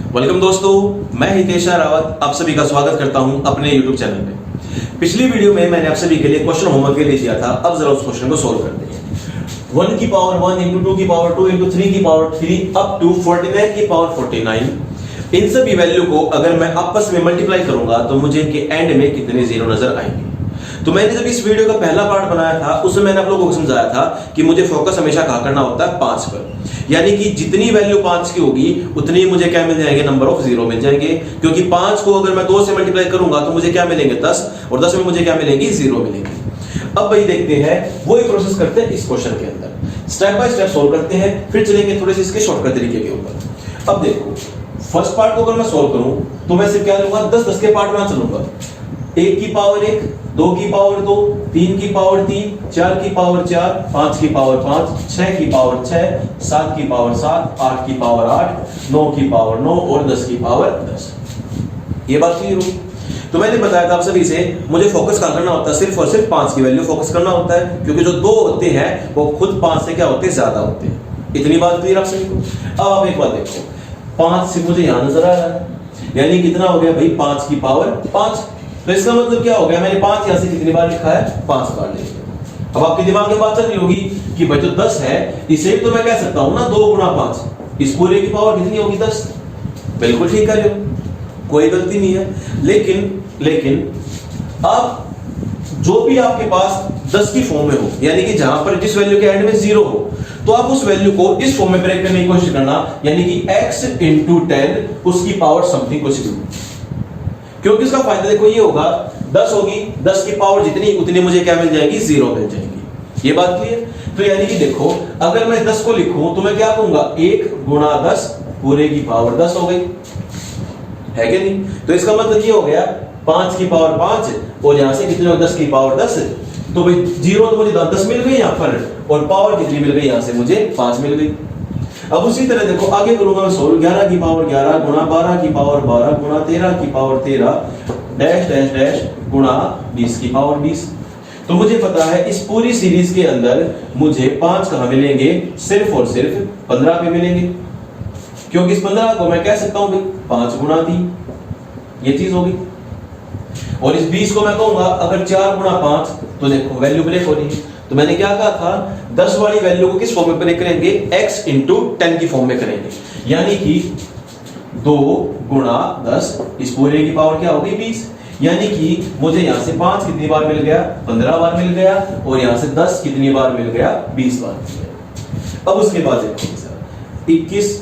Welcome दोस्तों, मैं हितेश रावत आप सभी का स्वागत करता हूं अपने YouTube चैनल पे। पिछली वीडियो में मैंने आप सभी के लिए क्वेश्चन होमवर्क के लिए दिया था। अब जरा उस क्वेश्चन को सोल्व करते हैं। 1 की पावर 1 इंटू 2 की पावर 2 इंटू 3 की पावर 3 अप टू 49 की पावर 49। इन सभी वैल्यू को अगर मैं आपस में मल्टीप्लाई करूंगा तो मुझे इनके एंड में कितने जीरो नजर आएंगे। तो मैंने जब इस वीडियो का पहला पार्ट बनाया था उसमें मैंने आप लोगों को समझाया था कि मुझे फोकस हमेशा कहां करना होता है, 5 पर। यानी कि जितनी वैल्यू 5 की होगी उतनी मुझे क्या मिल जाएंगे, नंबर ऑफ जीरो मिल जाएंगे। क्योंकि 5 को अगर मैं 2 से मल्टीप्लाई करूंगा तो मुझे क्या मिलेंगे, 10, और 10 में मुझे क्या मिलेंगे, जीरो मिलेंगे। अब वही देखते हैं, वही प्रोसेस करते हैं इस क्वेश्चन के अंदर। स्टेप बाय स्टेप सोल्व करते हैं, फिर चलेंगे थोड़े से इसके शॉर्टकट तरीके के ऊपर। अब देखो, फर्स्ट पार्ट को अगर मैं सोल्व करूं तो मैं सिर्फ क्या लूंगा, 10 के पार्ट में चलूंगा। 1 की पावर 1, 2 की पावर 2, 3 की पावर 3, 4 की पावर 4, 5 की पावर 5, 6 की पावर 6, 7 की पावर 7, 8 की पावर 8, 9 की पावर 9 और 10 की पावर 10। ये बात क्लियर हुई? तो मैंने बताया था आप सभी से, मुझे फोकस कहां करना होता है, सिर्फ और सिर्फ 5 की वैल्यू फोकस करना होता है। क्योंकि जो 2 होते हैं वो खुद 5 से क्या होते हैं, ज्यादा होते हैं। इतनी बात क्लियर आप सभी को? अब आप एक बात देखो, 5 से मुझे यहां नजर आ रहा है, यानी कितना हो गया भाई, 5 की पावर 5। तो इसका मतलब क्या हो गया, मैंने 5 यहां से कितनी बार लिखा है, 5 बार लिखा। अब आपके दिमाग में बात चल रही होगी कि भाई जो 10 है इसे तो मैं कह सकता हूं ना 2 गुना 5, इस पूरे की पावर कितनी होगी, 10। बिल्कुल ठीक है, कोई गलती नहीं है। लेकिन अब जो भी आपके पास 10 की फॉर्म में हो, यानी कि जहां पर जिस वैल्यू के एंड में 0 हो, तो आप उस वैल्यू को इस फॉर्म में ब्रेक करने की कोशिश करना, यानी कि x इंटू 10 उसकी पावर समथिंग कुछ भी। क्योंकि इसका फायदा देखो ये होगा, 10 होगी, 10 की पावर जितनी उतनी मुझे क्या मिल जाएगी, 0 मिल जाएगी। ये बात क्लियर? तो यानी कि देखो, अगर मैं 10 को लिखूं तो मैं क्या कहूंगा, 1 गुणा 10 पूरे की पावर 10 हो गई, है कि नहीं? तो इसका मतलब ये हो गया 5 की पावर 5 और यहां से कितने हो, 10 की पावर 10। तो भाई 0 तो मुझे 10 मिल गई यहां पर, और पावर कितनी मिल गई, यहां से मुझे 5 मिल गई। अब उसी तरह देखो आगे करूंगा मैं सोल्व, 11 की पावर 11 गुणा 12 की पावर 12 गुणा 13 की पावर 13 डैश डैश डैश गुणा 20 की पावर 20। तो मुझे पता है इस पूरी सीरीज के अंदर मुझे 5 कहां मिलेंगे, सिर्फ और सिर्फ 15 पे मिलेंगे। क्योंकि इस 15 को मैं कह सकता हूं भाई 5 गुणा 3, ये चीज होगी। और इस 20 को मैं कहूंगा अगर 4 गुणा 5, तो देखो वैल्यू ब्रेक हो रही है। तो मैंने क्या कहा था, 10 वाली वैल्यू को किस फॉर्म में ब्रेक करेंगे, x इंटू 10 की फॉर्म में करेंगे। यानी कि 2 गुणा 10 इस पूरे की पावर क्या होगी, 20। यानी कि मुझे यहां से 5 कितनी बार मिल गया, 15 बार मिल गया, और यहां से 10 कितनी बार मिल गया, 20 बार मिल गया। अब उसके बाद देखो 21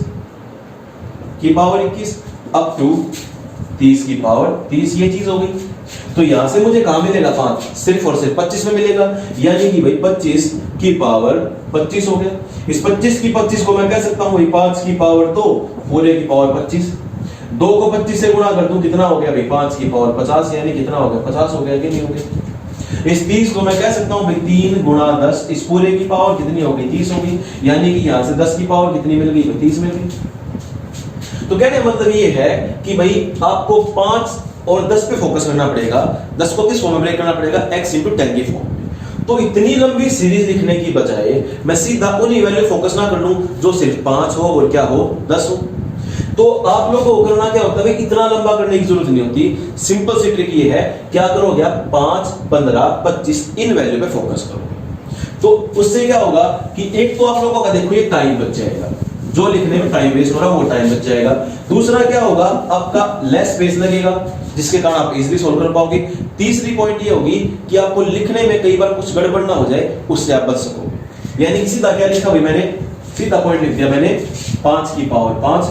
की पावर 21 अप टू 30 की पावर 30, ये चीज हो गई। तो यहां से मुझे कहां मिलेगा, 5, सिर्फ और सिर्फ 25 में मिलेगा। यानी कि भाई 25 की पावर 25 हो गया। इस 25 की 25 को मैं कह सकता हूं भाई 5 की पावर 2 पूरे की पावर 25। 2 को 25 से गुणा कर दूं, कितना हो गया भाई, 5 की पावर 50, यानी कितना हो गया, 50 हो गया कि नहीं हो गया। इस 30 को मैं कह सकता हूं भाई 3 गुणा 10 इस पूरे की पावर कितनी हो गई, 30 हो गई। यानी कि यहां से 10 की पावर कितनी मिल गई, 30 मिल गई। तो कहने का मतलब ये है कि भाई आपको 5 और 10 पे फोकस करना पड़ेगा। 10 को किस फॉर्म में ब्रेक करना पड़ेगा, x इंटू 10 की फॉर्म में। तो इतनी लंबी सीरीज लिखने की बजाय मैं सीधा उन्हीं वैल्यू फोकस ना कर लूं जो सिर्फ 5 हो और क्या हो, 10 हो। तो आप लोगों को करना क्या होता है, इतना लंबा करने की जरूरत नहीं होती। सिंपल सी ट्रिक ये है, क्या करोगे आप, 5, 15, 25 इन वैल्यू पे फोकस करोगे। तो उससे क्या होगा कि एक तो आप लोगों का देखो ये टाइम बच जाएगा, जो लिखने में टाइम वेस्ट हो रहा है वो टाइम बच जाएगा। दूसरा क्या होगा, आपका लेस स्पेस लगेगा, जिसके कारण आप इजीली सॉल्व कर पाओगे। तीसरी पॉइंट ये होगी कि आपको लिखने में कई बार कुछ गड़बड़ ना हो जाए, उससे आप बच सकोगे। यानी कि सीधा क्या लिखा भाई मैंने, सीधा पॉइंट लिख दिया मैंने, 5 की पावर 5,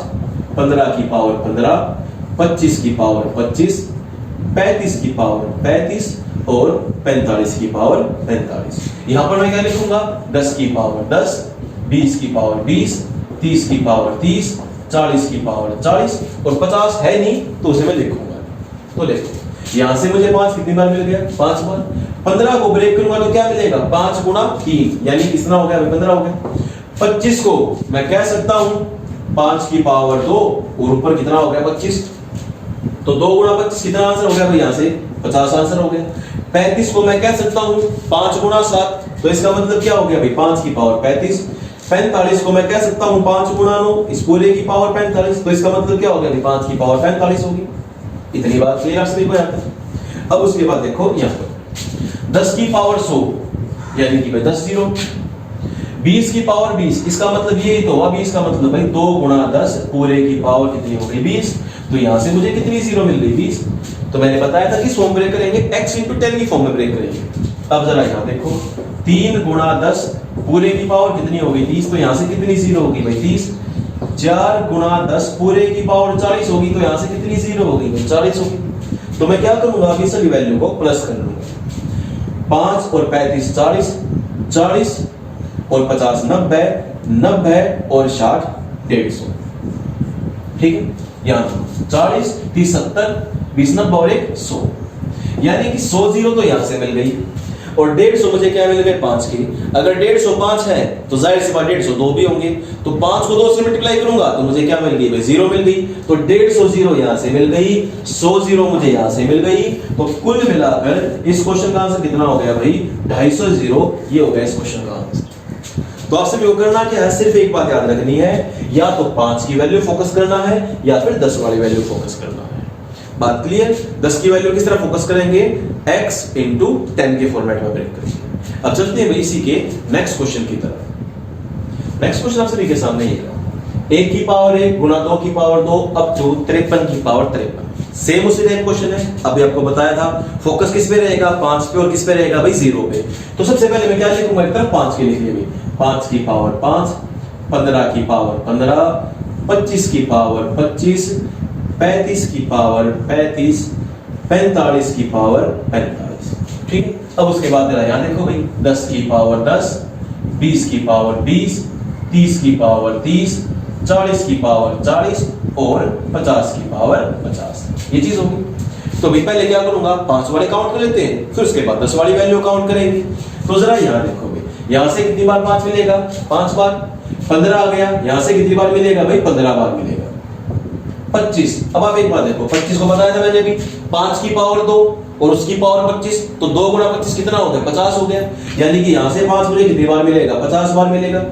15 की पावर 15, 25 की पावर 25, 35 की पावर 35 और 45 की पावर 45। यहां पर मैं क्या लिखूंगा, 10 की पावर 10, 20 की पावर 20, 30 की पावर 30, 40 की पावर 40 और 50 है नहीं तो उसे मैं लिखूंगा। तो देखो यहां से मुझे 5 कितनी बार मिल गया, 5 बार। 15 को ब्रेक करूंगा तो क्या मिलेगा, 5 गुणा 3, यानी कितना हो गया, 15 हो गया। 25 को मैं कह सकता हूं 5 की पावर 2 और ऊपर कितना हो गया, 25। तो 2 गुणा 25 कितना आंसर हो गया भाई, यहां से 50 आंसर हो गया। 35 को मैं कह सकता हूं 5 गुणा 7, तो इसका मतलब क्या हो गया भाई, 5 की पावर 35। 45 को मैं कह सकता हूं 5 गुणा 9, इस पूरे की पावर 45, तो इसका मतलब क्या हो गया? 5 की पावर 45 होगी। इतनी बात क्लियर आप सभी को यहाँ तक? अब उसके बाद देखो यहाँ पर 10 की पावर 100 यानी कि भाई 10 जीरो, 20 की पावर 20, इसका मतलब ये तो हुआ 20 का मतलब भाई 2 गुणा 10 पूरे की पावर कितनी हो गई? 20। तो यहां से मुझे कितनी जीरो मिल गई? 20। तो मैंने बताया था कि फॉर्म ब्रेक करेंगे, x × 10 की फॉर्म में ब्रेक करेंगे। अब जरा यहां देखो 3 गुणा 10 पूरे की पावर कितनी हो गई? 30। तो यहां से कितनी जीरो होगी भाई? 30। 4 गुणा 10 पूरे की पावर 40 होगी, तो यहां से कितनी जीरो होगी भाई? 40 होगी। तो मैं क्या करूंगा? अभी सभी वैल्यू को प्लस कर लूंगा। 5 और 35 40, 40 और 50 90, 90 और 60 150। ठीक है, यहां 40 30 70 20 90 और 1 100, यानी कि 100 जीरो तो यहां से मिल गई और 150 मुझे क्या मिल गए? 5 के। अगर 150 5 है तो जाहिर सी बात 150 2 भी होंगे, तो 5 को 2 से मल्टीप्लाई करूंगा तो मुझे क्या मिल गई भाई? जीरो मिल गई। तो 150 जीरो यहां से मिल गई, 100 जीरो मुझे यहां से मिल गई। तो कुल मिलाकर इस क्वेश्चन का आंसर कितना हो गया भाई? 250 जीरो। ये हो गया इस क्वेश्चन का आंसर। तो आपसे भी करना क्या है? सिर्फ एक बात याद रखनी है, या तो 5 की वैल्यू फोकस करना है या फिर 10 वाली वैल्यू फोकस करना है। बात क्लियर? 10 की वैल्यू किस तरह फोकस करेंगे? x × 10 के फॉर्मेट में ब्रेक करेंगे। अब चलते हैं भाई इसी के नेक्स्ट क्वेश्चन की तरफ। नेक्स्ट क्वेश्चन आप सभी के सामने ये है, 1 की पावर 1 गुणा 2 की पावर 2 अप टू 53 की पावर 53। सेम उसी टाइप क्वेश्चन है। अभी आपको बताया था फोकस किस पे रहेगा? 5 पे। और किस पे रहेगा भाई? 0 पे। तो सबसे पहले मैं क्या लिखूंगा? एक तरफ 5 के लिखिए भाई, 5 की पावर 5, 15 की पावर 15, 25 की पावर 25, 35 की पावर 35, 45 की पावर 45। ठीक है, अब उसके बाद जरा यहां देखो भाई, 10 की पावर 10, 20 की पावर 20, 30 की पावर 30, 40 की पावर 40 और 50 की पावर 50। ये चीज होगी। तो भाई पहले क्या करूंगा? 5 वाले काउंट कर लेते हैं, फिर उसके बाद 10 वाली वैल्यू काउंट करेंगे। तो जरा यहां देखो भाई, यहां से कितनी बार 5 मिलेगा? 5 बार। 15 आ गया, यहां से कितनी बार मिलेगा भाई? 15 बार मिलेगा। 25। अब आप एक बात देखो, 25 को बताया था मैंने भी, 5 की पावर 2 और उसकी पावर 25, तो 2 गुणा 25 कितना हो गया? 50 हो गया। यानी कि यहां से 5 मुझे कितनी बार मिलेगा? 50 बार मिलेगा।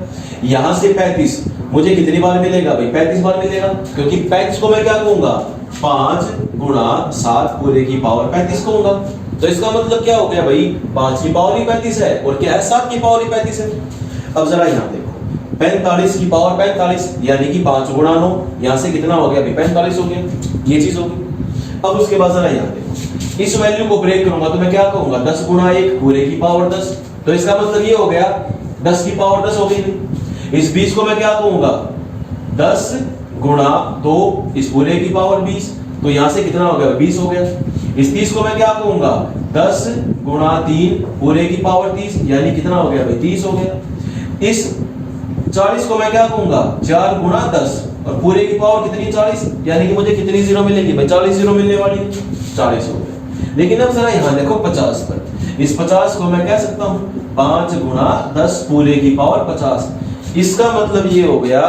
यहां से 35 मुझे कितनी बार मिलेगा भाई? 35 बार मिलेगा, क्योंकि 35 को मैं क्या कहूंगा? 5 गुणा 7 पूरे की पावर 35 कहूंगा। तो इसका मतलब क्या हो गया भाई? 5 की पावर ही 35 है और क्या है? 7 की पावर ही 35 है। अब जरा यहां देखो, 45 की पावर 45 यानी कि 5 गुणा 9, यहां से कितना हो गया भाई? 45 हो गया। ये चीज होगी। अब उसके बाद जरा यहां देखो, इस वैल्यू को ब्रेक करूंगा तो मैं क्या कहूंगा? 10 गुणा 1 पूरे की पावर 10। तो इसका मतलब ये हो गया 10 की पावर 10 हो गई। इस 20 को मैं क्या कहूंगा? 10 गुणा 2 इस पूरे की पावर 20। तो यहां से कितना हो गया? 20 हो गया। इस 30 को मैं क्या कहूंगा? 10 गुणा 3 पूरे की पावर 30, यानी कितना हो गया भाई? 30 हो गया। इस 40 को मैं क्या कहूंगा? 4 गुणा 10 और पूरे की पावर कितनी? 40, यानी कि मुझे कितनी जीरो मिलेगी भाई? 40 जीरो मिलने वाली, 40 हो गया। लेकिन अब जरा यहां देखो 50 पर, इस 50 को मैं कह सकता हूं 5 गुणा 10 पूरे की पावर 50। इसका मतलब ये हो गया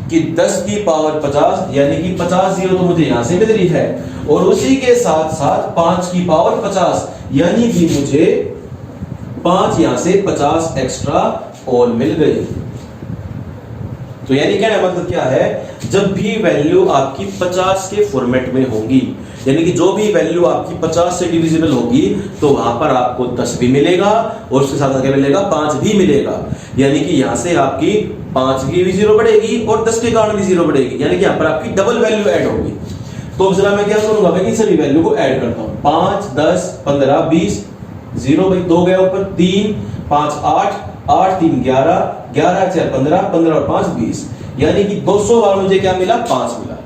कि 10 की पावर 50, यानी कि 50 जीरो तो मुझे यहां से मिल रही है, और उसी के साथ साथ 5 की पावर 50, यानी कि मुझे 5 यहां से 50 एक्स्ट्रा और मिल गई। तो यानी क्या है? मतलब क्या है? जब भी वैल्यू आपकी 50 के फॉर्मेट में होगी, यानी कि जो भी वैल्यू आपकी 50 से डिविजिबल होगी, तो वहां पर आपको 10 भी मिलेगा और उसके साथ क्या मिलेगा? 5 भी मिलेगा। यानी कि यहां से आपकी 5 की भी जीरो बढ़ेगी और 10 के कारण भी जीरो बढ़ेगी, यानी कि यहां पर आपकी डबल वैल्यू ऐड होगी। तो अब जरा मैं क्या करूंगा? मैं इन सभी वैल्यू को ऐड करता हूं। 5 10 15 20 जीरो भाई 2 गया ऊपर, 3 5 8 8 3 11 11 4 15 15 और 5 20, यानी कि 200 बार मुझे क्या मिला? 5 मिला।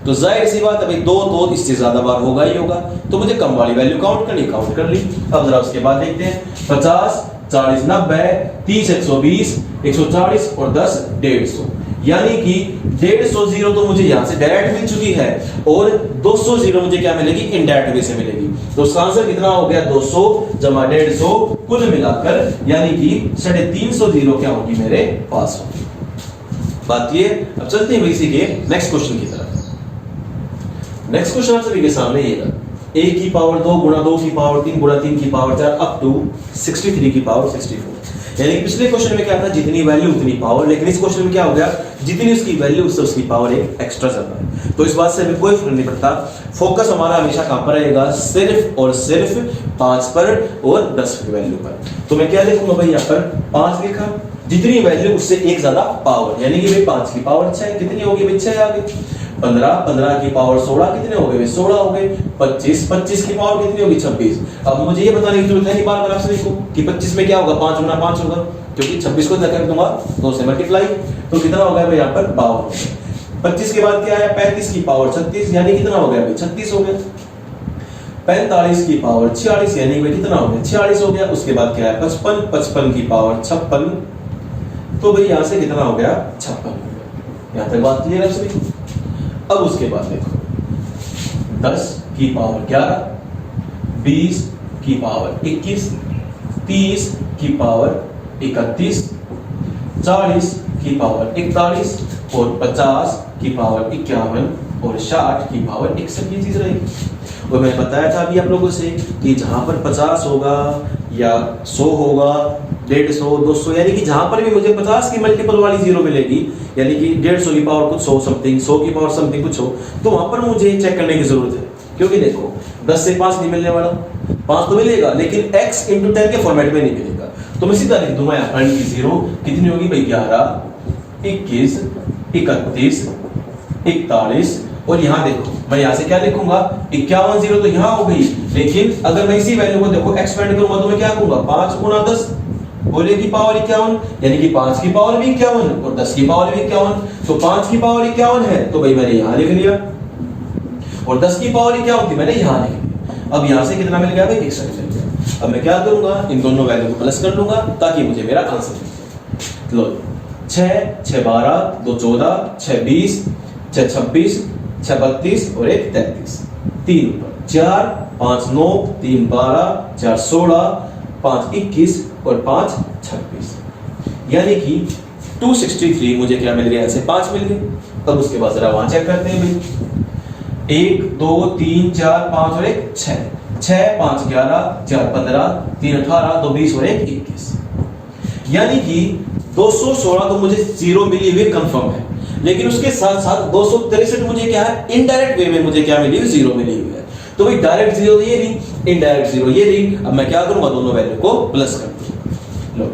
तो जाहिर सी बात है भाई 2 तो इससे ज्यादा बार होगा ही होगा, तो मुझे कम वाली वैल्यू काउंट कर ली। अब जरा उसके बाद देखते हैं, 50 40 90 30 120 140 और 10 150, यानी कि 150 जीरो तो मुझे यहां से डायरेक्ट मिल चुकी है और 200 जीरो मुझे क्या मिलेगी? इनडायरेक्ट वे से मिलेगी। तो उसका आंसर कितना हो गया? 200 जमा 150 कुल मिलाकर, यानी कि 350 जीरो क्या होगी मेरे पास होगी। बात ये। अब चलते हैं इसी के नेक्स्ट क्वेश्चन की तरफ। नेक्स्ट क्वेश्चन आप सभी के सामने ये है, 1 की पावर 2 गुणा 2 की पावर 3 गुणा 3 की पावर 4 अप टू 63 की पावर 64। यानी कि पिछले क्वेश्चन में क्या था, जितनी वैल्यू उतनी पावर, लेकिन इस क्वेश्चन में क्या हो गया, जितनी उसकी वैल्यू उससे उसकी पावर एक एक्स्ट्रा ज्यादा है। तो इस बात से हमें कोई फर्क नहीं पड़ता, फोकस हमारा हमेशा कहां पर रहेगा, सिर्फ और सिर्फ 5 पर और 10 की वैल्यू पर। तो मैं क्या लिखूंगा भाई, यहाँ पर 5 लिखा, जितनी वैल्यू उससे एक ज्यादा पावर, यानी कि भाई 5 की पावर 6 कितनी होगी भाई, 6 आ गई। 15 की पावर 16 कितने हो गए, 16 हो गए। 25 की पावर कितनी होगी, 26। अब मुझे ये बताने की जरूरत है कि बार-बार आपसे लिखो कि 25 में क्या होगा, 5 गुना 5 होगा, क्योंकि 26 को कर दूंगा 2 से मल्टीप्लाई, तो कितना हो गया भाई यहाँ पर 52। 25 के बाद क्या है, 35 की पावर 36, यानी कितना हो गया भाई, 36 हो गया। 45 की पावर 46, यानी भाई कितना हो गया, 46 हो गया। उसके बाद क्या है, 55 की पावर 56, तो भाई यहाँ से कितना हो गया, 56। यहाँ तक बात क्लियर है सभी। अब उसके बाद देखो, 10 की पावर 11, 20 की पावर 21, 30 की पावर 31, 40 की पावर 41 और 50 की पावर 51 और 60 की पावर 61 की चीज रहेगी। और मैंने बताया था अभी आप लोगों से कि जहां पर 50 होगा या 100 होगा, 150, 200, यानी कि जहां पर भी मुझे 50 की मल्टीपल वाली जीरो मिलेगी, यानी कि 150 की पावर कुछ 100 समथिंग, 100 की पावर समथिंग कुछ हो, तो वहां पर मुझे चेक करने की जरूरत है। क्योंकि देखो 10 से 5 नहीं मिलने वाला, 5 तो मिलेगा लेकिन x × 10 के फॉर्मेट में नहीं मिलेगा। तो मैं सीधा लिख दूंगा यहाँ पर की जीरो कितनी होगी भाई, 11, 21, 31, 41, और यहाँ देखो मैं यहाँ से क्या लिखूंगा, 51 जीरो तो यहाँ हो गई, लेकिन अगर मैं इसी वैल्यू को देखो एक्सपेंड करूंगा तो मैं क्या कहूंगा, 5 गुना 10 बोले की पावर 51, यानी कि 5 की पावर भी 51 और 10 की पावर भी 51, तो 5 की पावर 51 है तो भाई मैंने यहाँ लिख लिया, और 10 की पावर 51 थी मैंने यहाँ लिख लिया। अब यहाँ से कितना मिल गया भाई, 61 मिल गया। अब मैं क्या करूंगा, इन दोनों वैल्यू को प्लस कर लूंगा ताकि मुझे मेरा आंसर मिल जाए। लो 6, 6 12, 2 14, 6 20, 6 26, 6 32 और 1 33, 3 ऊपर 4, 5 9, 3 12, 4 16, 5 21 और 5 26, यानी कि 263 मुझे क्या मिल गया, ऐसे 5 मिल गए। अब उसके बाद जरा वहां चेक करते हैं भाई, 1 2 3 4 5 और 1 6, 6 5 11, 4 15, 3 18, 2 20 और 1 21, यानी कि 216 तो मुझे जीरो मिली हुई कंफर्म है, लेकिन उसके साथ साथ 263 मुझे क्या है, इनडायरेक्ट वे में मुझे क्या मिली हुई, जीरो मिली हुई है। तो भाई डायरेक्ट जीरो ये रही, इनडायरेक्ट जीरो ये रही। अब मैं क्या करूंगा, दोनों वैल्यू को प्लस कर दूंगा। लो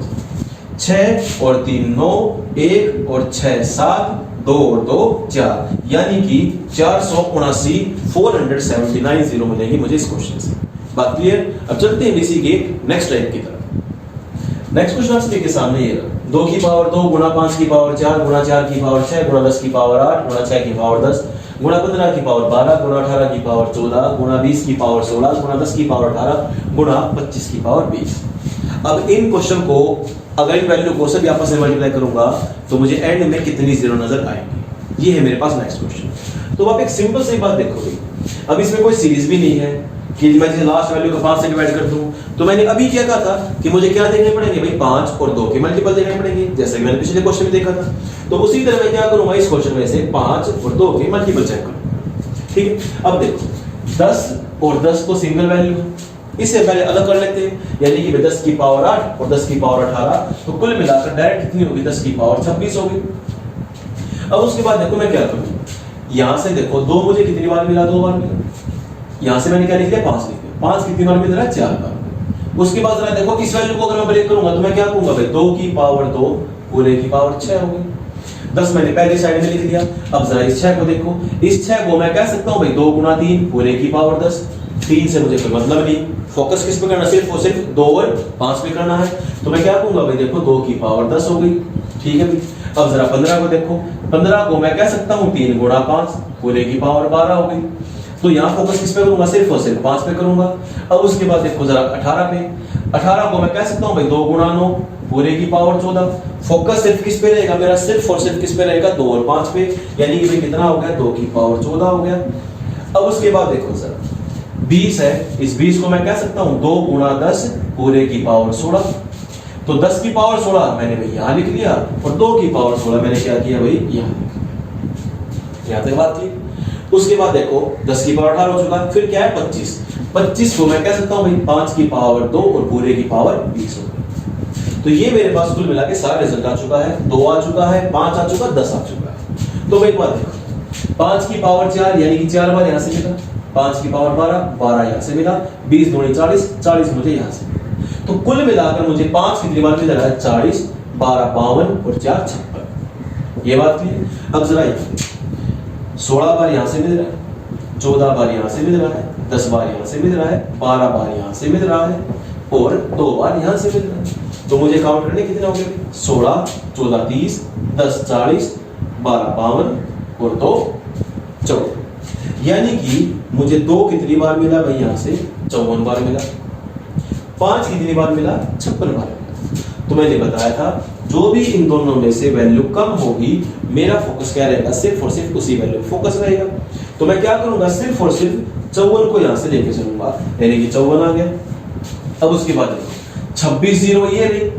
6 और 3 9, 1 और 6 7, 2 और 2 4, यानी कि 479 479 जीरो मिलेगी मुझे इस क्वेश्चन से। बात क्लियर। अब चलते हैं इसी के नेक्स्ट टाइप की तरफ। नेक्स्ट क्वेश्चन आपके के सामने ये रहा, 2 की पावर 2 गुना 5 की पावर 4 गुना 4 की पावर 6 गुना 10 की पावर 8 गुना 6 की पावर 10 गुना 15 की पावर 12 गुना 18 की पावर 14 गुना 20 की पावर 16 गुना 10 की पावर 18 गुना 25 की पावर 20। अब इन क्वेश्चन को अगर इन वैल्यू को सभी आपस में मल्टीप्लाई करूंगा तो मुझे एंड में कितनी जीरो नजर आएंगी, ये है मेरे पास नेक्स्ट क्वेश्चन। तो आप एक सिंपल सी बात देखो भाई, अब इसमें कोई सीरीज भी नहीं है कि मैं लास्ट वैल्यू को 5 से डिवाइड कर दूं, तो मैंने अभी क्या कहा था कि मुझे क्या देखने पड़ेंगे भाई, 5 और 2 के मल्टीपल देखने पड़ेंगे, जैसे मैंने पिछले क्वेश्चन में देखा था। तो उसी तरह मैं क्या करूंगा, इस क्वेश्चन में से 5 और 2 के मल्टीपल चेक करूंगा। ठीक है, अब देखो 10 और 10 तो सिंगल वैल्यू है, इससे पहले अलग कर लेते हैं, यानी कि 10 की पावर 8 और 10 की पावर 18, तो कुल मिलाकर डायरेक्ट कितनी होगी, 10 की पावर 26 होगी। अब उसके बाद देखो मैं क्या करूं, यहां से देखो 2 मुझे कितनी बार मिला, 2 बार मिला। यहां से मैंने क्या लिख दिया, 5 लिख दिया, 5 कितनी बार मिल रहा है, 4 बार। उसके बाद जरा देखो इस वैल्यू को अगर मैं ब्रेक करूंगा तो मैं क्या कहूंगा भाई, 2 की पावर 2 पूरे की पावर 6 हो गई। 10 मैंने पहले साइड में लिख दिया। अब जरा इस 6 को देखो, इस 6 को मैं कह सकता हूं भाई 2 गुना 3 पूरे की पावर 10। 3 से मुझे कोई मतलब नहीं, फोकस किस पे करना, सिर्फ और सिर्फ 2 और 5 पे करना है। तो मैं क्या कहूंगा भाई, देखो 2 की पावर 10 हो गई। ठीक है भाई, अब जरा 15 को देखो, 15 को मैं कह सकता हूं 3 गुना 5 पूरे की पावर 12 हो गई। तो यहाँ फोकस किस पे करूंगा, सिर्फ और सिर्फ 5 पे करूंगा। अब उसके बाद देखो जरा 18 पे, 18 को मैं कह सकता हूं भाई 2 गुना 9 पूरे की पावर 14। फोकस सिर्फ किस पे रहेगा मेरा, सिर्फ और सिर्फ किस पे रहेगा, 2 और 5 पे, यानी कि भाई कितना हो गया, 2 की पावर 14 हो गया। अब उसके बाद देखो सर 20 है, इस 20 को मैं कह सकता हूं 2 गुना 10 पूरे की पावर 16। तो 10 की पावर 16 मैंने भाई यहां लिख लिया, और 2 की पावर 16 मैंने क्या किया भाई, यहां लिख लिया। यहां तक बात की। उसके बाद देखो 10 की पावर 18 हो चुका, फिर क्या है 25। 25 को मैं कह सकता हूं भाई 5 की पावर 2 और पूरे की पावर 20 हो गई। तो ये मेरे पास कुल मिला के सारा रिजल्ट आ चुका है, 2 आ चुका है, 5 आ चुका, 10 आ चुका है। तो एक बात देखो, 5 की पावर 4 यानी कि 4 बार यहां से मिला, 5 की पावर 12, 12 यहां से मिला, 20 दूनी 40, 40 मुझे यहां से मिला। तो कुल मिलाकर मुझे 5 कितनी बार मिल रहा है, 40, 12 52 और 4 56। ये बात क्लियर। अब जरा 16 बार यहां से मिल रहा है, 14 बार यहां से मिल रहा है, 10 बार यहां से मिल रहा है, 12 बार यहां से मिल रहा है और 2 बार यहां से मिल रहा है। तो मुझे काउंट करने कितने हो गए, 16, 14 30, 10 40, 12 52 और 2 54। यानी कि मुझे 2 कितनी बार मिला भाई, यहां से 54 बार मिला। 5 कितनी बार मिला, 56 बार मिला। तो मैंने बताया था जो भी इन दोनों में से वैल्यू कम होगी, मेरा फोकस क्या रहेगा, सिर्फ और सिर्फ उसी वैल्यू फोकस रहेगा। तो मैं क्या करूंगा, सिर्फ और सिर्फ 54 को यहां से लेके चलूंगा, यानी कि 54 आ गया। अब उसके बाद देखो 26 जीरो ये रही,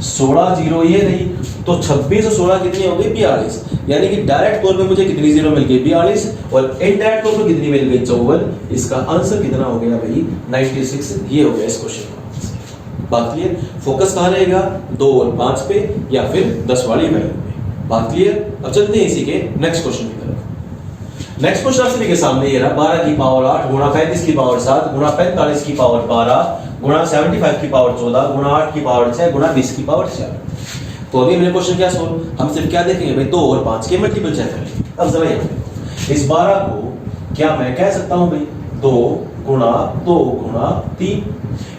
16 जीरो ये रही, तो 26 और 16 कितनी हो गई, 42। यानी कि डायरेक्ट तौर पे मुझे कितनी जीरो मिल गई, 42, और इनडायरेक्ट तौर पे कितनी मिल गई, 54। इसका आंसर कितना हो गया भाई, 96। ये हो गया इस क्वेश्चन का। बात क्लियर। फोकस कहां रहेगा, 2 और 5 पे या फिर 10 वाली वैल्यू पे। बात क्लियर। अब चलते हैं इसी के नेक्स्ट क्वेश्चन की तरफ। नेक्स्ट क्वेश्चन आप सभी के सामने ये रहा, 12 की पावर 8 गुणा 35 की पावर 7 गुणा 45 की पावर 12 गुणा 75 की पावर 14 गुणा 8 की पावर 6 गुणा 20 की पावर 4। तो अभी हमने क्वेश्चन क्या सोल्व, हम सिर्फ क्या देखेंगे भाई, 2 और 5 के मल्टीपल चेक करेंगे। अब जरा यहाँ देखो, इस 12 को क्या मैं कह सकता हूं भाई, 2 गुणा 2 गुणा 3,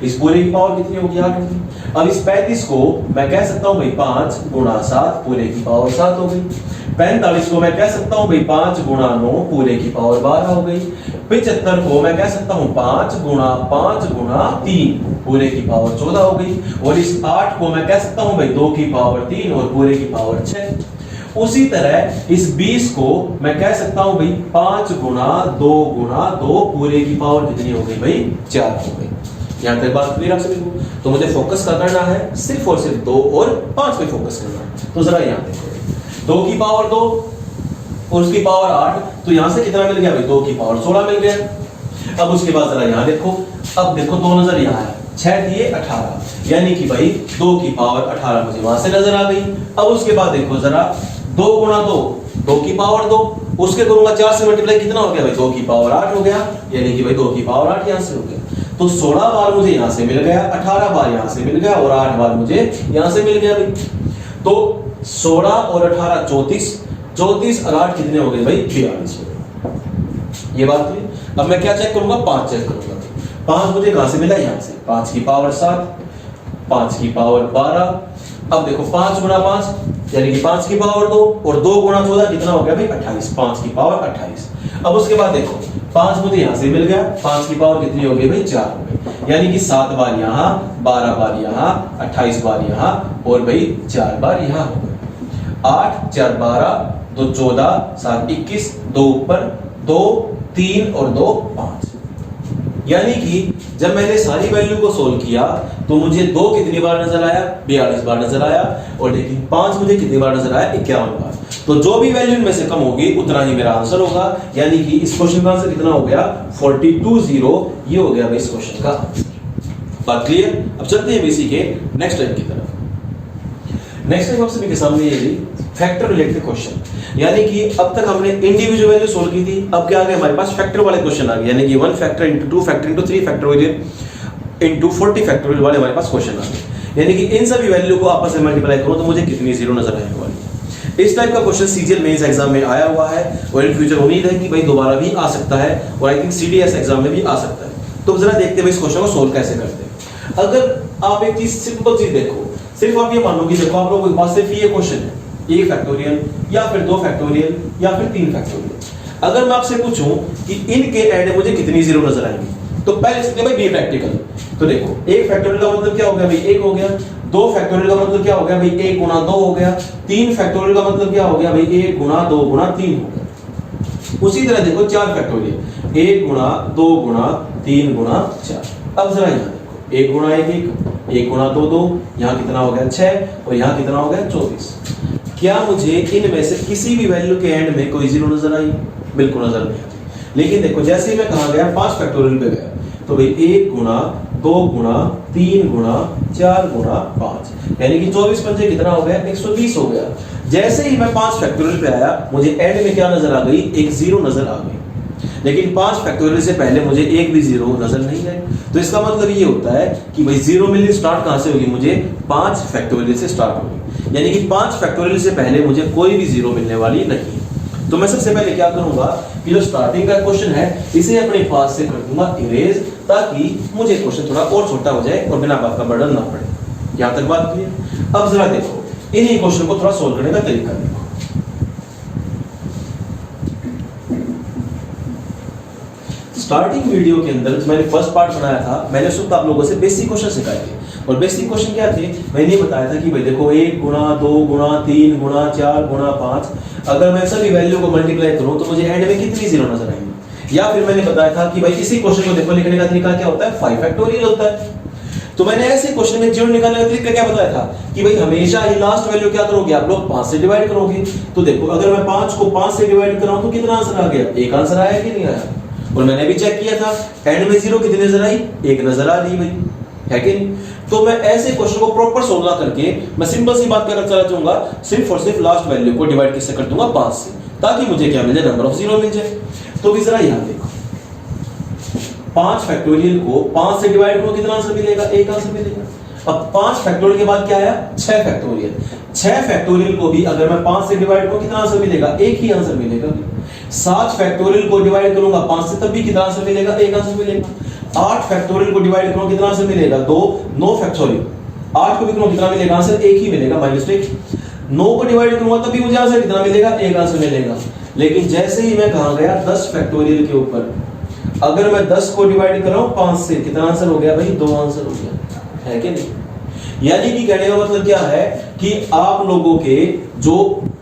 इस पूरे की पावर कितनी होगी, 8 होगी। अब इस 35 को मैं कह सकता हूं भाई 5 गुणा 7 पूरे की पावर 7 हो गई। 45 को मैं कह सकता हूं भाई 5 गुणा 9 पूरे की पावर 12 हो गई। 75 को मैं कह सकता हूं 5 गुणा 3 पूरे की पावर 14 हो गई। और इस 8 को मैं कह सकता हूं भाई 2 की पावर 3 और पूरे की पावर 6। उसी तरह इस 20 को मैं कह सकता हूं भाई 5 गुणा 2 पूरे की पावर कितनी हो गई भाई, 4 हो गई। यहां तक बात क्लियर आप सभी को। तो मुझे फोकस करना है सिर्फ और सिर्फ 2 और 5 पे फोकस करना है। तो जरा यहां देखो, 2 की पावर 2 और उसकी पावर 8, तो यहां से कितना मिल गया भाई, 2 की पावर 16 मिल गया। अब उसके बाद जरा यहां देखो, अब देखो 2 नजर यहां है, 6 दिए 18, यानी कि भाई 2 की पावर 18 मुझे वहां से नजर आ गई। अब उसके बाद देखो जरा 2 गुणा 2 की पावर 2, उसके करूंगा 4 से मल्टीप्लाई, कितना हो गया भाई, 2 की पावर 8 हो गया, यानी कि भाई 2 की पावर 8 यहां से हो गया। तो 16 बार मुझे यहां से मिल गया, 18 बार यहां से मिल गया और 8 बार मुझे यहां से मिल गया भाई। तो 16 और 18 34, 34 और 8 कितने हो गए भाई, 42 हो गए। ये बात है। अब मैं क्या चेक करूंगा, 5 चेक करूंगा। 5 मुझे कहां से मिला, यहां से, 5 की पावर 7, 5 की पावर 12। अब देखो 5 गुणा 5 यानी कि 5 की पावर 2 और 2 गुणा 14 कितना हो गया भाई, 28, 5 की पावर 28। अब उसके बाद देखो 5 मुझे यहां से मिल गया, 5 की पावर कितनी हो गई भाई, 4 हो गई, यानी कि 7 बार यहां, 12 बार यहां, 28 बार यहां और भाई 4 बार यहां हो गए। 8 4 12, 2 14, 7 21, 2 ऊपर 2 3 और 2 5। यानी कि जब मैंने सारी वैल्यू को सोल्व किया तो मुझे 2 कितनी बार नजर आया, 42 बार नजर आया, और लेकिन 5 मुझे कितनी बार नजर आया, 51 बार। तो जो भी वैल्यू इनमें से कम होगी उतना ही मेरा आंसर होगा, यानी कि इस क्वेश्चन का आंसर कितना हो गया, 420। ये हो गया भाई इस क्वेश्चन का आंसर। बात क्लियर। अब चलते हैं इसी के नेक्स्ट टाइप की तरफ। नेक्स्ट टाइप आप सभी के सामने ये फैक्टर रिलेटेड क्वेश्चन, यानी कि अब तक हमने इंडिविजुअल वैल्यू सोल्व की थी, अब क्या आ गया हमारे पास फैक्टर वाले क्वेश्चन आ गए, यानी कि 1 factor into 2 factor into 3 factorial into 40 factorial वाले हमारे पास क्वेश्चन आ गए। यानी कि इन सभी वैल्यू को आपस में मल्टीप्लाई करो तो मुझे कितनी जीरो नजर आने वाली। इस टाइप का क्वेश्चन सीजीएल मेंस एग्जाम में आया हुआ है और इन फ्यूचर उम्मीद है कि भाई दोबारा भी आ सकता है और आई थिंक सीडीएस एग्जाम में भी आ सकता है। तो जरा देखते हैं इस क्वेश्चन को सोल्व कैसे करते हैं। अगर आप एक चीज सिंपल चीज देखो, सिर्फ आप ये मानो कि देखो आप लोगों के पास सिर्फ ये क्वेश्चन है, 1 फैक्टोरियल या फिर 2 फैक्टोरियल या फिर 3 फैक्टोरियल। अगर मैं आपसे पूछूं कि इनके एंड मुझे कितनी जीरो नजर आएंगी, तो पहले सीखते भाई बी प्रैक्टिकल। तो देखो 1 फैक्टोरियल का मतलब क्या हो गया भाई, 1 हो गया। 2 फैक्टोरियल का मतलब क्या हो गया भाई, 1 गुना 2 हो गया। 3 फैक्टोरियल का मतलब क्या हो गया भाई, 1 गुना 2 गुना 3 हो गया। उसी तरह देखो 4 फैक्टोरियल, 1 गुना 2 गुना 3 गुना 4। अब जरा यहाँ देखो 1 गुना 1 1, 1 गुना 2 2, यहाँ कितना हो गया 6 और यहाँ कितना हो गया 24। क्या मुझे इनमें से किसी भी वैल्यू के एंड में कोई जीरो नजर आई? बिल्कुल नजर नहीं आती। लेकिन देखो जैसे ही मैं कहा गया 5 फैक्टोरियल पे गया, तो भाई 1 गुना 2 गुणा 3 गुणा 4 गुणा 5, यानी कि 24 पंजे कितना हो गया, 120 हो गया। जैसे ही मैं 5 फैक्टोरियल पे आया, मुझे एंड में क्या नजर आ गई, एक जीरो नजर आ गई। लेकिन 5 फैक्टोरियल से पहले मुझे एक भी जीरो नजर नहीं है। तो इसका मतलब ये होता है कि भाई जीरो मिलनी स्टार्ट कहां से होगी, मुझे 5 फैक्टोरियल से स्टार्ट होगी, यानी कि 5 फैक्टोरियल से पहले मुझे कोई भी जीरो मिलने वाली नहीं। तो मैं सबसे पहले क्या करूंगा कि जो स्टार्टिंग का क्वेश्चन है इसे अपने पास से कर दूंगा इरेज, ताकि मुझे क्वेश्चन थोड़ा और छोटा हो जाए और बिना बात का बर्डन ना पड़े। यहां तक बात क्लियर। अब जरा देखो इन्हीं क्वेश्चन को थोड़ा सोल्व करने का तरीका देखो। स्टार्टिंग वीडियो के अंदर जो मैंने फर्स्ट पार्ट बनाया था, मैंने उसको आप लोगों से बेसिक क्वेश्चन सिखाए थे। और बेसिक क्वेश्चन क्या थे, मैंने बताया था कि भाई देखो 1 गुणा 2 गुणा 3 गुणा 4 गुणा 5, अगर मैं सभी वैल्यू को मल्टीप्लाई करूं तो मुझे एंड में कितनी जीरो नजर आएंगी। या फिर मैंने बताया था कि भाई इसी क्वेश्चन को देखो लिखने का तरीका क्या होता है, 5 फैक्टोरियल होता है। तो मैंने ऐसे क्वेश्चन में जीरो निकालने का तरीका क्या बताया था कि भाई हमेशा ही लास्ट वैल्यू क्या करोगे आप लोग, 5 से डिवाइड करोगे। तो देखो अगर मैं 5 को 5 से डिवाइड कराऊं तो कितना आंसर आ गया, एक आंसर आया कि नहीं आया। और मैंने भी चेक किया था एंड में जीरो कितनी नजर आई, एक नजर आ रही भाई, है कि नहीं। तो मैं ऐसे क्वेश्चन को प्रॉपर सोल्व करके मैं सिंपल सी बात करना चला जाऊंगा, सिर्फ और सिर्फ लास्ट वैल्यू को डिवाइड किससे कर दूंगा, 5 से, ताकि मुझे क्या मिल जाए, नंबर ऑफ जीरो मिल जाए। तो भी जरा यहां देखो 5 फैक्टोरियल को 5 से डिवाइड करो कितना आंसर मिलेगा, एक आंसर मिलेगा। अब 5 फैक्टोरियल के बाद क्या आया, 6 फैक्टोरियल। 6 फैक्टोरियल को भी अगर मैं 5 से डिवाइड करूं कितना आंसर मिलेगा, एक ही आंसर मिलेगा। 7 फैक्टोरियल को डिवाइड करूंगा 5 से तब भी कितना आंसर मिलेगा, एक आंसर मिलेगा। 8 फैक्टोरियल को डिवाइड करूं कितना आंसर मिलेगा, 2। 9 फैक्टोरियल 8 को भी करूं कितना मिलेगा आंसर, एक ही मिलेगा, -1। 9 को डिवाइड करूंगा तब भी मुझे आंसर कितना मिलेगा, एक आंसर मिलेगा। लेकिन जैसे ही मैं कहां गया 10 फैक्टोरियल के ऊपर, अगर मैं 10 को डिवाइड कर रहा हूं 5 से, कितना आंसर हो गया भाई, 2 आंसर हो गया, है कि नहीं। यानी कि कहने का मतलब क्या है कि आप लोगों के जो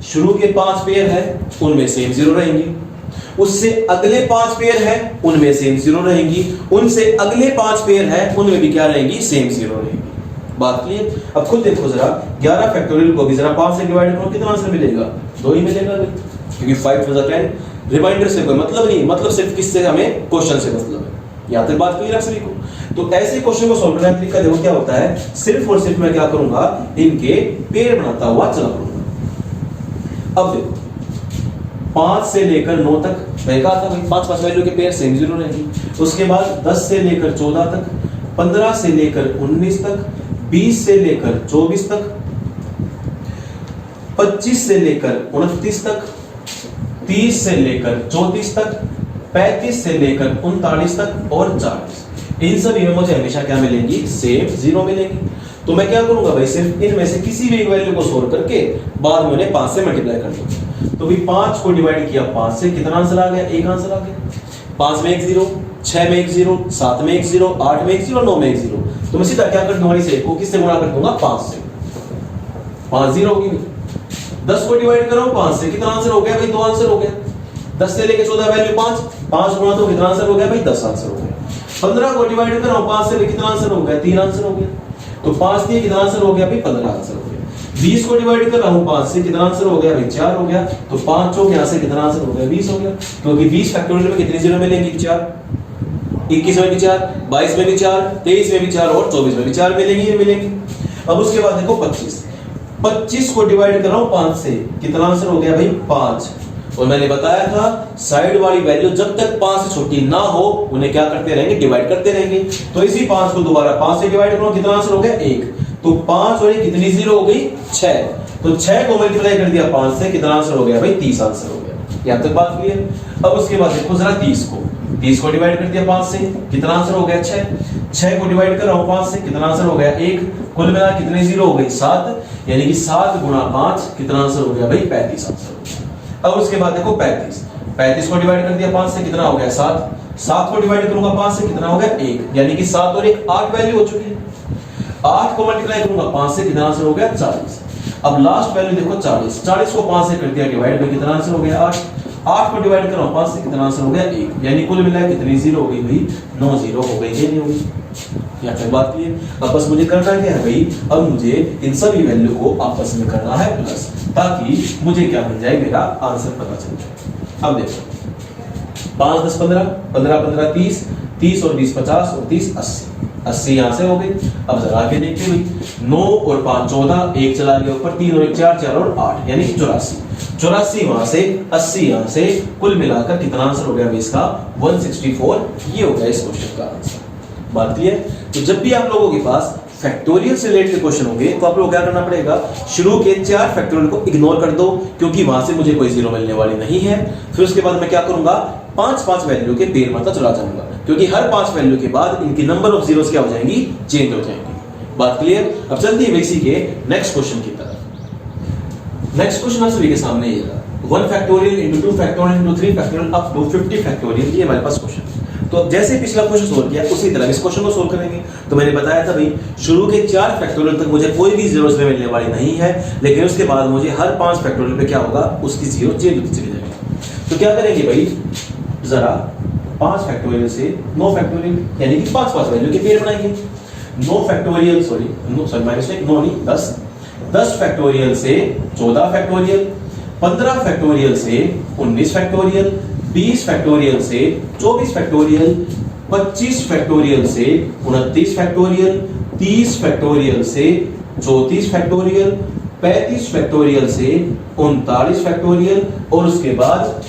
शुरू के 5 पेयर है उनमें सेम जीरो रहेंगी, उससे अगले 5 पेयर है उनमें सेम जीरो रहेंगी, उनसे अगले 5 पेयर है उनमें भी क्या रहेंगी, सेम जीरो रहेंगी। बात क्लियर। अब खुद देखो जरा 11 फैक्टोरियल को भी जरा 5 से डिवाइड करो कितना आंसर मिलेगा, 2 ही मिलेगा भाई, क्योंकि 5 + 10। रिमाइंडर से कोई मतलब नहीं, मतलब सिर्फ किससे, हमें क्वेश्चन से मतलब है। यहां तक बात क्लियर है सभी को। तो ऐसे क्वेश्चन को सॉल्व करने का तरीका देखो क्या होता है, सिर्फ और सिर्फ मैं क्या करूंगा, इनके पेयर बनाता हुआ चला करूंगा। अब देखो 5 से लेकर 9 तक मैं कहा था भाई 5 वैल्यू के पेयर सेम जीरो रहेंगे। उसके बाद 10 से लेकर 14 तक, 15 से लेकर 19 तक, 20 से लेकर 24 तक, 25 से लेकर 29 तक, 30 से लेकर 34 तक, 35 से लेकर 39 तक और 40। इन सभी में मुझे हमेशा क्या मिलेंगी, सेम जीरो मिलेंगी। तो मैं क्या करूंगा भाई, सिर्फ इनमें से किसी भी एक वैल्यू को सोल्व करके बाद में उन्हें 5 से मल्टीप्लाई कर दूंगा। तो भी 5 को डिवाइड किया 5 से, कितना आंसर आ गया, एक आंसर आ गया। 5 में एक जीरो, 6 में एक जीरो, 7 में एक जीरो, 8 में एक जीरो, 9 में एक जीरो। तो मैं सीधा क्या कर दूंगा, इसे को किससे गुणा कर दूंगा, 5 से। 5 जीरो होगी। 10 को डिवाइड करो 5 से, कितना आंसर हो गया भाई, 2 आंसर हो गया। 10 से लेके 14 वैल्यू 5, 5 गुणा तो कितना आंसर हो गया भाई, 10 आंसर हो गया। 15 को डिवाइड करो 5 से, कितना आंसर हो गया, 3 आंसर हो गया। तो 5 दिए कितना आंसर हो गया भाई, 15 आंसर हो गया। 20 को डिवाइड कर रहा हूं 5 से, कितना आंसर हो गया भाई, 4 हो गया। तो 5 चौक यहां से कितना आंसर हो गया, 20 हो गया। क्योंकि 20 फैक्टोरियल में कितने जीरो मिलेंगे, 4। 21 में भी 4, 22 में भी 4, 23 में भी 4 और 24 में भी 4 मिलेंगे। अब उसके बाद देखो 25 को डिवाइड कर रहा हूं 5 से, कितना आंसर हो गया भाई, 5। और मैंने बताया था साइड वाली वैल्यू जब तक 5 से छोटी ना हो उन्हें क्या करते रहेंगे, डिवाइड करते रहेंगे। तो इसी 5 को दोबारा 5 से डिवाइड करो, कितना आंसर हो गया, 1। तो 5 और कितनी जीरो हो गई, 6। तो 6 को मल्टीप्लाई कर दिया 5 से, कितना आंसर हो गया भाई, 30 आंसर हो गया। यहां तक बात क्लियर। अब उसके बाद देखो जरा 30 को डिवाइड कर दिया 5 से, कितना आंसर हो गया, 6। 6 को डिवाइड कर रहा हूं 5 से, कितना आंसर हो गया, 1। कुल मिला कितने जीरो हो गई, 7। यानी कि 7 गुणा 5 कितना आंसर हो गया भाई, 35 आंसर हो गया। अब उसके बाद देखो 35 को डिवाइड कर दिया 5 से, कितना हो गया, 7। 7 को डिवाइड करूंगा 5 से, कितना हो गया, 1। यानी कि 7 और 1 8 वैल्यू हो चुकी है। 8 को मल्टीप्लाई करूंगा 5 से, कितना आंसर हो गया, 40। अब लास्ट वैल्यू देखो 40। 40 को 5 से कर दिया डिवाइड में, कितना आंसर हो गया, 8। 8 को डिवाइड कर रहा हूं 5 से, कितना आंसर हो गया, 1। यानी कुल मिला कितनी जीरो हो गई भाई, 9 जीरो हो गई, ये नहीं होगी। यहां तक बात क्लियर। अब बस मुझे करना क्या है भाई, अब मुझे इन सभी वैल्यू को आपस में करना है प्लस, ताकि मुझे क्या मिल जाए, मेरा आंसर पता चल जाए। अब देखो 5 10 15, 15 15 30, 30 और 20 50 और 30 80। 80 यहाँ से हो गई। अब जरा आगे देखते हुए 9 और 5 14, 1 चला गया ऊपर, 3 और 1 4, 4 और 8 यानी 84 वहां से, 80 यहाँ से, कुल मिलाकर कितना आंसर हो गया इसका 164। ये हो गया इस क्वेश्चन का आंसर। बात क्लियर? तो जब भी आप लोगों के पास फैक्टोरियल से रिलेटेड क्वेश्चन होंगे तो आप लोगों को क्या करना पड़ेगा, शुरू के 4 फैक्टोरियल को इग्नोर कर दो क्योंकि वहां से मुझे कोई जीरो मिलने वाली नहीं है। फिर उसके बाद मैं क्या करूंगा, 5 वैल्यू के पेड़ मतलब चला जाऊंगा क्योंकि हर 5 वैल्यू के बाद इनकी नंबर ऑफ जीरोस क्या हो जाएंगी, चेंज हो जाएंगी। बात क्लियर? अब चलते हैं इसी के नेक्स्ट क्वेश्चन की तरफ। नेक्स्ट क्वेश्चन आप सभी के सामने ये रहा, 1 factorial into 2 factorial into 3 factorial up to 50 factorial. ये हमारे पास क्वेश्चन। तो जैसे पिछला क्वेश्चन सोल्व किया उसी तरह इस क्वेश्चन को सोल्व करेंगे। तो मैंने बताया था भाई शुरू के 4 फैक्टोरियल तक मुझे कोई भी जीरोस मिलने वाली नहीं है, लेकिन उसके बाद मुझे हर 5 फैक्टोरियल पे क्या होगा, उसकी जीरो चेंज होती चली जाएगी। तो क्या करेंगे भाई, जरा 5 फैक्टोरियल से 9 फैक्टोरियल यानी कि 5 वैल्यू के पेयर बनाएंगे। 9 फैक्टोरियल सॉरी माइनस 9 नहीं 10 फैक्टोरियल से 14 फैक्टोरियल, 15 फैक्टोरियल से 19 फैक्टोरियल, 20 फैक्टोरियल से 24 फैक्टोरियल, 25 फैक्टोरियल से 29 फैक्टोरियल, 30 फैक्टोरियल से 34 फैक्टोरियल, 35 फैक्टोरियल से 39 फैक्टोरियल और उसके बाद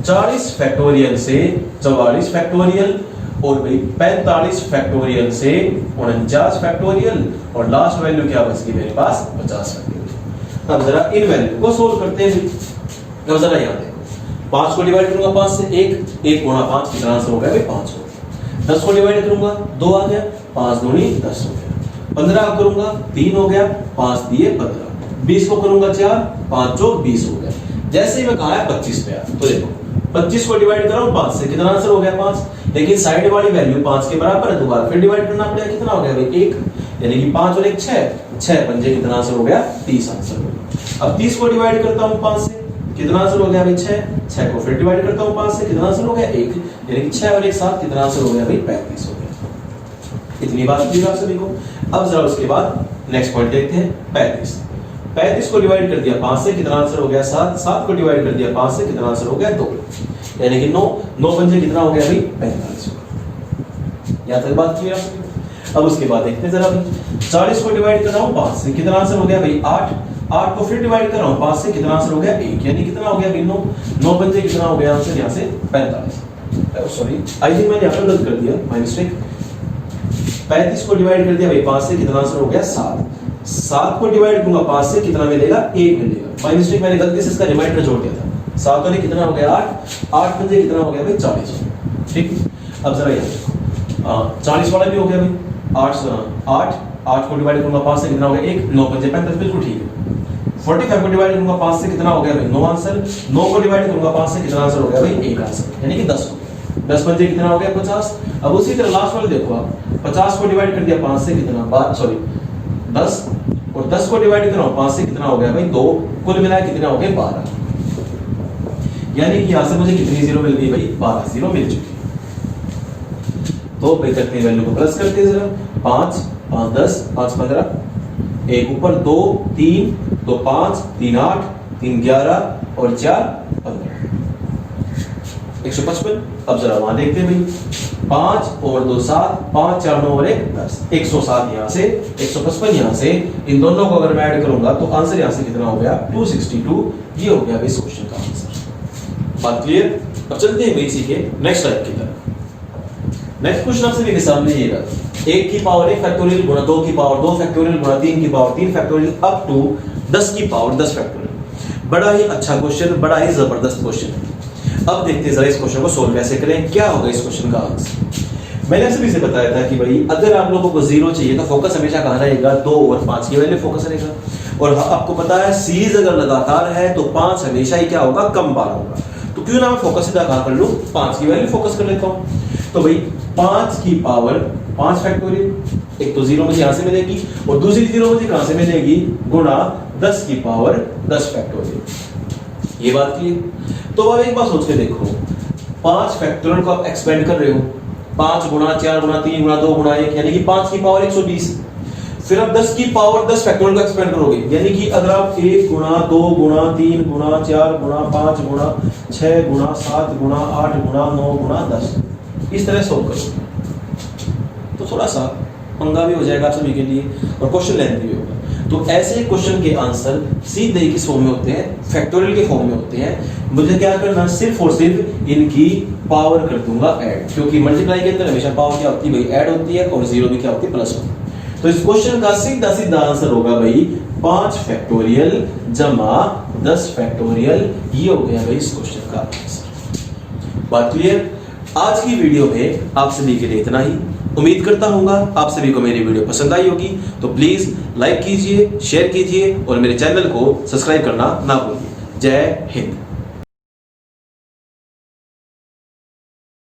40 फैक्टोरियल से 44 फैक्टोरियल और भाई 45 फैक्टोरियल से 49 फैक्टोरियल और लास्ट वैल्यू क्या बच गई मेरे पास 50 फैक्टोरियल। अब जरा इन वैल्यू को सोल्व करते हैं। अब जरा याद देखो, 5 को डिवाइड करूंगा 5 से, 1 गुणा 5 कितना आंसर हो गया भाई 5 हो गया। 10 को डिवाइड करूंगा 2 आ गया, 5 दूनी 10 हो गया। 15 करूंगा 3 हो गया, 5 दिए 15। 20 को करूंगा 4, 5 चौक 20 हो गया। जैसे ही मैं कहा है 25 पे आया तो देखो 25 को डिवाइड करो 5 से, कितना आंसर हो गया 5, लेकिन साइड वाली वैल्यू 5 के बराबर है, दोबारा फिर डिवाइड करना पड़ेगा, कितना हो गया भाई 1, यानी कि 5 और 1 6 पंजे कितना आंसर हो गया 30 आंसर हो गया। अब 30 को डिवाइड करता हूं 5 से, कितना आंसर हो गया भाई 6 को फिर डिवाइड करता हूं 5 से, कितना आंसर हो गया 1, यानी कि 6 और 1 7, कितना आंसर हो गया भाई 35 हो गया। इतनी बात क्लियर आप सभी को। अब जरा उसके बाद नेक्स्ट पॉइंट देखते हैं 35 को डिवाइड कर दिया 5 से, कितना आंसर हो गया 7 को डिवाइड कर दिया 5 से, कितना आंसर हो गया 2, यानी कि 9 पंजे कितना हो गया भाई 45 हो गया। यहां तक बात क्लियर है? अब उसके बाद देखते हैं जरा भाई 40 को डिवाइड कर रहा हूं 5 से, कितना आंसर हो गया भाई 8 को फिर डिवाइड कर रहा हूं 5 से, कितना आंसर हो गया 1, यानी कितना हो गया भाई 9 पंजे कितना हो गया आंसर यहां से 45। सॉरी आई थिंक मैंने यहां पर गलत कर दिया, माय मिस्टेक। 35 को डिवाइड कर दिया भाई 5 से, कितना आंसर हो गया 7 को डिवाइड करूंगा 5 से, कितना मिलेगा 1 मिलेगा। माय मिस्टेक, मैंने गलती से इसका रिमाइंडर जोड़ दिया था। 7 वाले कितना हो गया 8 पंजे कितना हो गया भाई 40। ठीक, अब जरा याद रखो 40 वाला भी हो गया भाई 8 को डिवाइड करूंगा 5 से, कितना हो गया 1, 9 पंजे 45, बिल्कुल ठीक है। 45 को डिवाइड करूंगा 5 से, कितना हो गया भाई 9 आंसर। 9 को डिवाइड करूंगा 5 से, कितना आंसर हो गया भाई 1 आंसर, यानी कि 10 हो गया। 10 पंजे कितना हो गया 50। अब उसी तरह लास्ट वाले देखो आप 50 को डिवाइड कर दिया 5 से, कितना 10 और 10 को डिवाइड कर रहा हूं 5 से, कितना हो गया भाई 2, कुल मिला कितना हो गया 12, यानी कि यहां से मुझे कितनी जीरो मिल गई भाई 12 जीरो मिल चुकी है। तो पे करते हैं वैल्यू को प्लस करते हैं जरा 5 5 10 5 15, 1 ऊपर 2 3 2 5 3 8 3 11 और 4 15, 155। अब जरा वहां देखते हैं भाई 5 और 2 7, 5 4 9 और 1 10, 107 यहाँ से 155 यहाँ से, इन दोनों को अगर मैं ऐड करूंगा तो आंसर यहाँ से कितना हो गया 262। ये हो गया इस क्वेश्चन का आंसर। बात क्लियर? अब चलते हैं इसी के नेक्स्ट टाइप की तरफ। नेक्स्ट क्वेश्चन आप सभी के सामने ये रहा, 1 की पावर 1 फैक्टोरियल गुणा 2 की पावर 2 फैक्टोरियल गुणा 3 की पावर 3 फैक्टोरियल अप टू 10 की पावर 10 फैक्टोरियल। बड़ा ही अच्छा क्वेश्चन, बड़ा ही जबरदस्त क्वेश्चन है। अब देखते हैं जरा इस क्वेश्चन को सोल्व कैसे करें, क्या होगा इस क्वेश्चन का आंसर। मैंने सभी से बताया था कि भाई अगर आप लोगों को जीरो चाहिए तो फोकस हमेशा कहां रहेगा 2 और 5 की वैल्यू फोकस रहेगा, और आपको पता है सीरीज अगर लगातार है तो 5 हमेशा ही क्या होगा कम बार होगा। तो क्यों ना मैं फोकस सीधा कहां कर लूं 5 की वैल्यू फोकस कर लेता हूं। तो भाई 5 की पावर 5 फैक्टोरियल, एक तो जीरो मुझे यहां से मिलेगी और दूसरी जीरो मुझे कहां से मिलेगी गुणा 10 की पावर 10 फैक्टोरियल। ये बात की। तो अब एक बात सोच के देखो, 5 फैक्टोरियल को आप एक्सपेंड कर रहे हो, 5 गुणा 4 गुणा 3 गुणा 2 गुणा 1, यानी कि 5 की पावर 120। फिर आप 10 की पावर 10 फैक्टोरियल को एक्सपेंड करोगे, यानी कि अगर आप 1 गुणा 2 गुणा 3 गुणा 4 गुणा 5 गुणा 6 गुणा 7 गुणा 8 गुणा 9 गुणा 10 इस तरह सोल्व करोगे तो थोड़ा सा पंगा भी हो जाएगा आप सभी के लिए और क्वेश्चन लेंथी भी होगा। तो ऐसे क्वेश्चन के आंसर सीधे किस फॉर्म में होते हैं, फैक्टोरियल के फॉर्म में होते हैं। मुझे क्या करना, सिर्फ और सिर्फ इनकी पावर कर दूंगा ऐड, क्योंकि मल्टीप्लाई के अंदर हमेशा पावर क्या होती है भाई, ऐड होती है, और जीरो भी क्या होती है, प्लस होती है। तो इस क्वेश्चन का सीधा सीधा आंसर होगा भाई 5 फैक्टोरियल जमा 10 फैक्टोरियल, ये हो गया भाई इस क्वेश्चन का आंसर। बात क्लियर? आज की वीडियो में आप सभी के लिए इतना ही। उम्मीद करता हूँ आप सभी को मेरी वीडियो पसंद आई होगी, तो प्लीज लाइक कीजिए, शेयर कीजिए और मेरे चैनल को सब्सक्राइब करना ना भूलिए। जय हिंद।